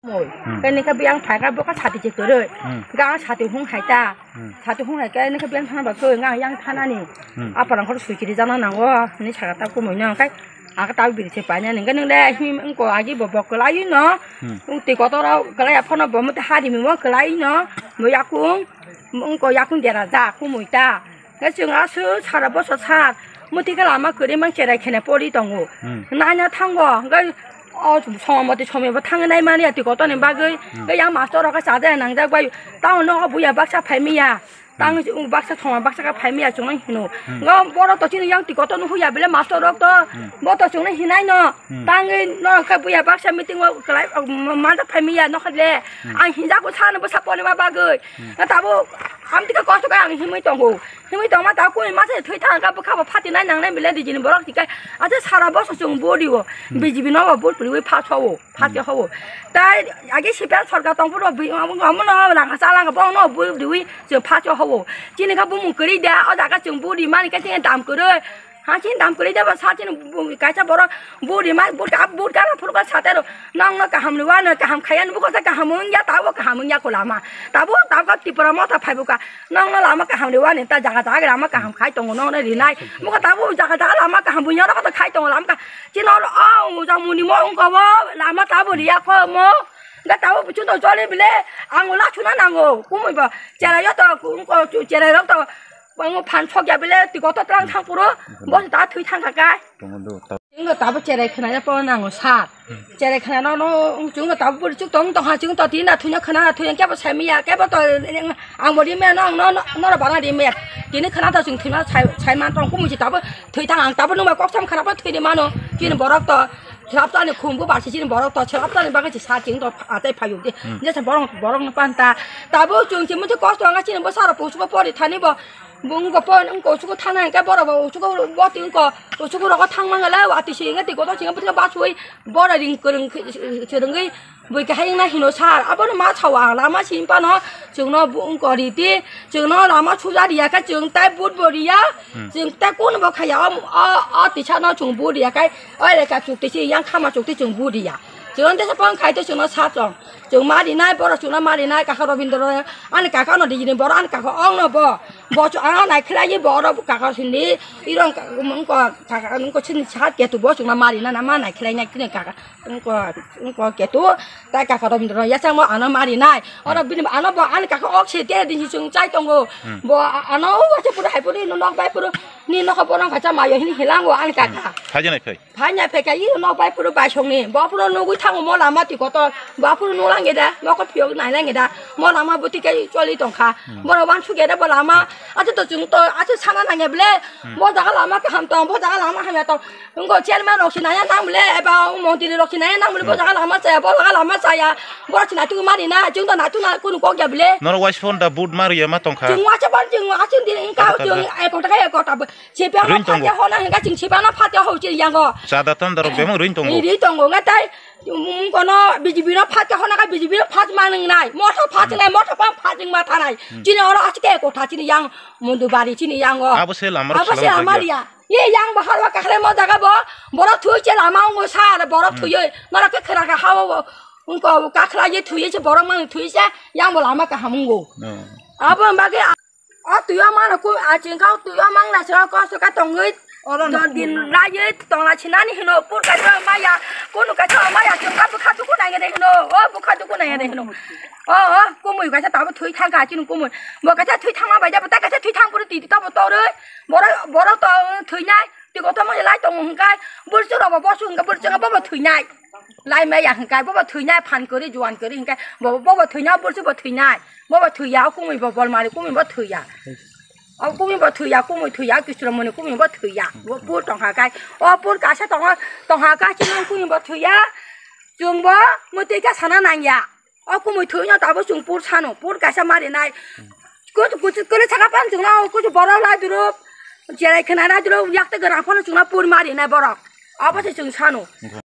mồi cái này cái biang phải cái bốc cái sạt thì chết rồi gang sạt thì không hay ta sạt thì không hay cái này cái biang thằng bảo tôi ngang yang thằng này à phải làm khó suy nghĩ ra nó nào quá này chả tao cũng mới nhau cái à cái tao bị chết phải nha nên cái này đây mình có ai bảo bọc cái lấy nó thì có tao đâu cái lấy phải nó bảo mình hai thì mình muốn cái lấy nó mới yak cũng mình có yak cũng để ra cũng mới ta cái chuyện á xứ sạt là bớt sạt một tí cái làm mà cứ đi mang chơi này khi này bỏ đi đồng hồ nãy nhá thằng quá cái 처음 어디 처음에 뭐 당연히 말이야 뛰고 또는 박을 그냥 마스터가 사대 낭자 과 땅은 너 뭐야 박사 팔미야 땅 박사 처음 박사가 팔미야 정말 희노 너 뭐라 또 지는 양 뛰고 또는 후야 빌래 마스터로 또뭐또 정말 희나이너 땅에 너가 뭐야 박사 미팅 뭐 그래 맞아 팔미야 너 할래 안 희자고 사는 뭐 사번에 마 박을 나도 아무튼 거기가 안 힘이 동고 힘이 동마 다 꼬이 마세 퇴타가 뭐가 파티 날 낭내 밀레디지는 뭐라 그러니까 아주 살아봐서 좀 버리고 비집이 나와 볼 우리 파쳐오 파겨하고 다 아기 시변 설가 동부로 아무나 나가 살아가 뻥너 우리 저 파쳐하고 지네가 보면 그리대 어다가 좀 부리 많이 cái 담 그래 하진 담 그리대 봐 사진은 가자 보라 부리 많이 부가 프로가 사대로 낭나 가함을 와나 가함 카얀 부고서 가함은 야 다고 가함은 야 고라마 다고 띠브라 마타 파이부가 낭나 라마 가함을 와네 다 자가 라마 가함 카이 동고 너네 리나이 뭐가 다고 자가 라마 가함 분야로 가다 카이 동고 라마 지나로 장문이 뭐온가 봐 라마 다버리야 커뭐 cái tao chúng tôi cho lên bên đây ăn ngồi lát chúng nó nằm ngồi cũng mới bảo chè này tao cũng có chè này tao bằng một pan cho cái bên đây thì có tao đang thang phụ đó bố tao thuê thang cả cái chúng tôi tao bắt chè này khả năng bao nằm ngồi sát chè này khả năng nó chúng tôi tao bắt chúng tôi hàng chúng tôi tí là thuê nhau khả năng thuê nhau cái bao xe mía cái bao tôi ăn một đi mẹ nó là bảo là đi mẹ thì nó khả năng tao dùng thuê nó xài man trong cũng mình chỉ tao bắt thuê thang hàng tao bắt nó mà có xong khả năng bắt thuê đi mà nó chỉ là bảo đó tao 앞단에 공부 받으시는 뭐라고 저 앞단에 박을지 사진도 아대 파용돼 이제 참 뭐랑 반다 다보 중 지금 저 거서 가시는 뭐 살아 보수고 버리 타니 뭐 뭔가 뻔한 거 주고 타나니까 뭐라고 주고 뭐 뜬 거 주고라고 탕만 갈래 왔듯이 이게 되고 또 지금 부터 맞추이 뭐라린 그런 저런 게 뭐 이렇게 하잉나 희노사 아버는 마차와 라마 신빠너 정너 뭔거리디 정너 라마 추자리야 가 정따 붓버리야 정따 꼬는 뭐 가야 어디차너 중부리야 가 어레가 죽듯이 양 카마 죽듯이 중부리야 저런 데서 뻔 가이도 정너 사정 정 마리나 버라 정너 마리나 가카로 빈도로 아니 가카노 디지는 버라 아니 가카 엉너 뭐저 아나 클라이 버라 가카 신리 이런 뭔가 가카는 거 친 차게도 뭐 정너 마리나 나만 나 클라이냐 그냥 가카 뭔가 게도 다 가카로 빈도로 야상 뭐 아나 마리나 어라 비는 아나 뭐 아니 가카 억시 때든지 좀 짜이동고 뭐 아나 와서 부르 할 부르 너 바이 부르 니 너가 보랑 가자 마요 힘이 해랑고 아니 가카 파전에 페이 파냐 페가 이 너 바이 부르 바송니 뭐 부르 누구 thằng mua làm mà thì có to bảo phụ nữ làm gì đó nó có phiếu này là gì đó mua làm mà bữa tiệc cái cho đi tổng khá mua làm ăn suốt cái đó bảo làm mà à chứ chúng tôi à chứ sang anh này bলে mua ra cái làm mà cái hàng tòng mua ra cái làm mà hàng tòng không có chơi mà nó xin này năng ble bảo mong tiền nó xin này năng ble mua ra cái làm mà sai bảo cái làm mà sai à mua xin này tôi mà đi na chúng tôi nói tôi nói cũng có cái ble nó quay phone đã bút Maria mà tổng khá chúng qua cho bạn chúng qua chúng đi cao chúng ai còn cái còn tập chế béo nó phát cho họ này cái chúng chế béo nó phát cho họ chỉ yang go sao đã tan đaro béo mà rinh tông rinh tông ngay tay có nó BGB nó phát cho họ nó cái BGB nó phát mà này motor phát này motor pump phát mà thà này chỉ nó ở cái cổ thà chỉ yang muốn đồ bari chỉ yang go abo se Maria ye yang bahar wa kakhle mo jaga bo bora thui che lama ngo sa la bora thui nó là cái khara ka hawo ko kakla ye thui che bora mang thui se yang bo lama ka hamungo abo ba cái thui ma na ko a chen ka thui mang na sa ko so ka tong ngai din la ye tong la china ni hino pur ka cha ma ya ko nu ka cha ma ya chung ka bu kha tu ko nai ge hino bu kha tu ko nai ge hino cô mùi cái tao thuê thang cả chứ cô mùi mà cái thuê thang mà bây giờ ta cái thuê thang của nó tao một to đấy bỏ đó tao thuê nhai thì có tao mới lái tông cái bữa trước đó bỏ xuống cái bữa trước bỏ thuê nhai lái mấy dạng cái bỏ thuê nhai pan cái đi juan cái đi cái bỏ thuê nhai bữa trước bỏ thuê nhai bỏ thuê giáo cô mùi bỏ mà cô mùi bỏ thuê giáo cô mùi bỏ thuê giáo cô mùi thuê giáo cái chuyện mà cô mùi bỏ thuê giáo bỏ tông hà cái bỏ cái sẽ tông hà cái chứ cô mùi bỏ thuê giáo trường bỏ một tí cái sản năng ya cô mùi thuê nhau tao bỏ xuống bút sano bút cái sao mà đến này cứ lấy chắc ăn chúng nó cứ bỏ ra lại được chỉ là cái này được nhắc tới cái nào phải chúng nó bút mà đến này bỏ ra bắt đầu chúng sano